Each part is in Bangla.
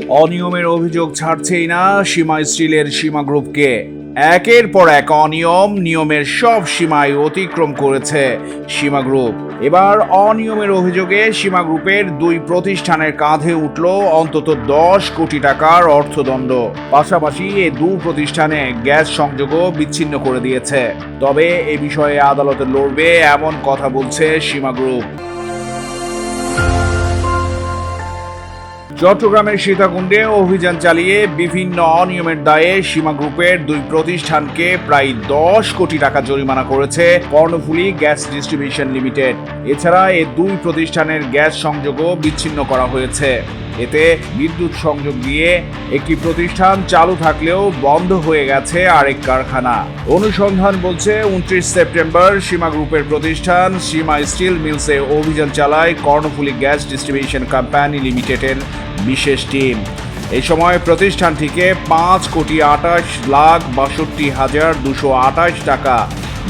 অনিয়মের অভিযোগ ছাড়ছেই না সীমা স্টিলের সীমা গ্রুপকে। একের পর এক নিয়মের সব সীমায় অতিক্রম করেছে সীমা গ্রুপ। এবার অনিয়মের অভিযোগে সীমা গ্রুপের দুই প্রতিষ্ঠানের কাঁধে উঠল অন্তত 10 কোটি টাকার অর্থদণ্ড। পাশাপাশি এই দুই প্রতিষ্ঠানে গ্যাস সংযোগও বিচ্ছিন্ন করে দিয়েছে। তবে এ বিষয়ে আদালতে লড়বে এমন কথা বলছে সীমা গ্রুপ। চট্টগ্রামের সীতাকুণ্ডে অভিযান চালিয়ে বিভিন্ন অনিয়মের দায়ে সীমা গ্রুপের দুই প্রতিষ্ঠানকে প্রায় 10 কোটি টাকা জরিমানা করেছে কর্ণফুলী গ্যাস ডিস্ট্রিবিউশন লিমিটেড। এছাড়া এই দুই প্রতিষ্ঠানের গ্যাস সংযোগও বিচ্ছিন্ন করা হয়েছে। এতে বিদ্যুৎ সংযোগ দিয়ে একটি প্রতিষ্ঠান চালু থাকলেও বন্ধ হয়ে গেছে আরেক কারখানা। অনুসন্ধান বলছে 29 সেপ্টেম্বর সীমা গ্রুপের প্রতিষ্ঠান সীমা স্টিল মিলসে অভিযান চালায় কর্ণফুলী গ্যাস ডিস্ট্রিবিউশন কোম্পানি লিমিটেডের বিশেষ টিম। এই সময় প্রতিষ্ঠানটিকে 5,62,62,228 টাকা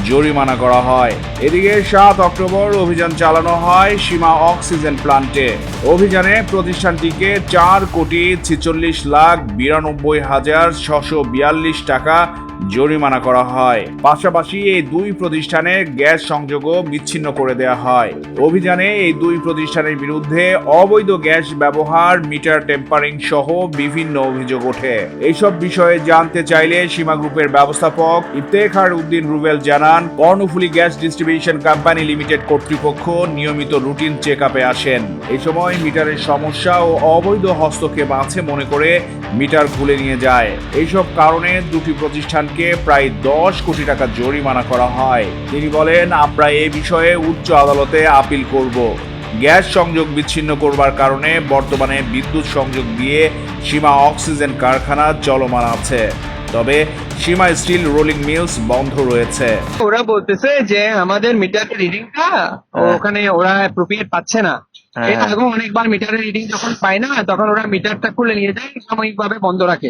জরিমানা করা হয়। এদিকে 7 অক্টোবর অভিযান চালানো হয় সীমা অক্সিজেন প্লান্টে। অভিযানে প্রতিষ্ঠানটিকে 4,46,92,642 টাকা জরিমানা করা হয়। পাশাপাশি এই দুই প্রতিষ্ঠানের গ্যাস সংযোগও বিচ্ছিন্ন করে দেওয়া হয়। অভিযানে এই দুই প্রতিষ্ঠানের বিরুদ্ধে অবৈধ গ্যাস ব্যবহার, মিটার টেম্পারিং সহ বিভিন্ন অভিযোগ ওঠে। এইসব বিষয়ে জানতে চাইলে সীমা গ্রুপের ব্যবস্থাপক ইফতেখার উদ্দিন রুবেল জানান, Karnaphuli gas distribution company limited কর্তৃপক্ষ নিয়মিত রুটিন চেক আপে আসেন। এই সময় মিটারের সমস্যা ও অবৈধ হস্তক্ষেপ আছে মনে করে মিটার খুলে নিয়ে যায়। এইসব কারণে দুটি প্রতিষ্ঠানকে প্রায় 10 কোটি টাকা জরিমানা করা হয়। তিনি বলেন, আমরা এই বিষয়ে উচ্চ আদালতে আপিল করব। গ্যাস সংযোগ বিচ্ছিন্ন করবার কারণে বর্তমানে বিদ্যুৎ সংযোগ দিয়ে সীমা অক্সিজেন কারখানা চলমান আছে, তবে সীমা স্টিল রোলিং মিলস বন্ধ রয়েছে। ওরা বলতেছে যে আমাদের মিটারের রিডিংটা ওখানে ওরা অ্যাপ্রোপ্রিয়েট পাচ্ছে না। এর আগেও অনেকবার মিটারের রিডিং যখন পায় না তখন ওরা মিটারটা খুলে নিয়ে যায়, সাময়িকভাবে বন্ধ রাখে।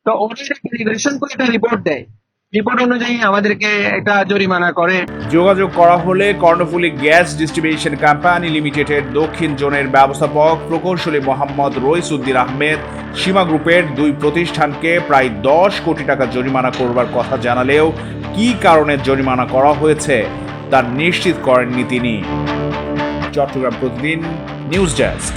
তো ওরা ক্যালিব্রেশন করে একটা রিপোর্ট দেয়, রিপোর্ট অনুযায়ী আমাদেরকে একটা জরিমানা করে। যোগাযোগ করা হলে কর্ণফুলী গ্যাস ডিস্ট্রিবিউশন কোম্পানি লিমিটেডের দক্ষিণ জোনের ব্যবস্থাপক প্রকৌশলী মোহাম্মদ রইসউদ্দিন আহমেদ সীমা গ্রুপের দুই প্রতিষ্ঠানকে প্রায় 10 কোটি টাকা জরিমানা করবার কথা জানালেও কী কারণে জরিমানা করা হয়েছে তা নিশ্চিত করেননি তিনি। চট্টগ্রাম প্রতিদিন, নিউজ ডেস্ক।